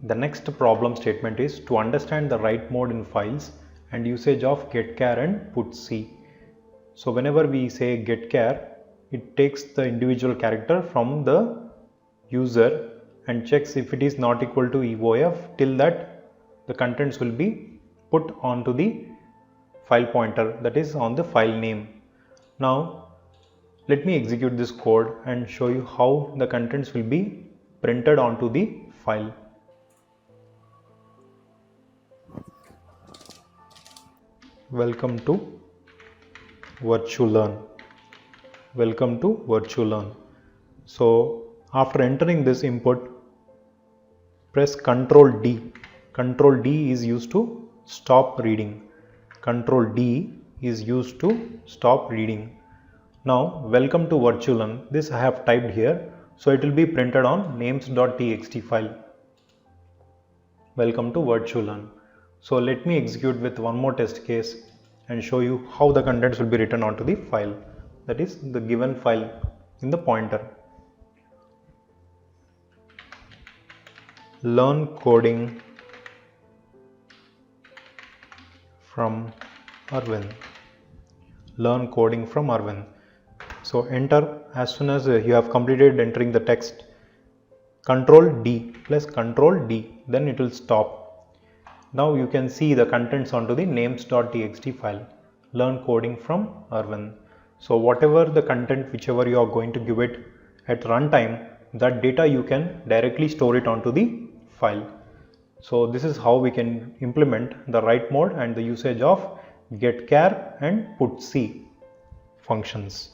The next problem statement is to understand the write mode in files and usage of getchar and putc. So whenever we say getchar, it takes the individual character from the user and checks if it is not equal to EOF. Till that, the contents will be put onto the file pointer, that is on the file name. Now let me execute this code and show you how the contents will be printed onto the file. Welcome to Virtulearn. Welcome to Virtulearn. So after entering this input, press Ctrl D. Ctrl D is used to stop reading. Ctrl D is used to stop reading. Now welcome to Virtulearn. This I have typed here, so it will be printed on names.txt file. Welcome to Virtulearn. So let me execute with one more test case and show you how the contents will be written onto the file, that is the given file in the pointer. Learn coding from Aravind. Learn coding from Aravind. So enter as soon as you have completed entering the text. Ctrl D plus Ctrl D, then it will stop. Now you can see the contents onto the names.txt file. Learn coding from Aravind. So whatever the content, whichever you are going to give it at runtime, that data you can directly store it onto the file. So this is how we can implement the write mode and the usage of getchar and putc functions.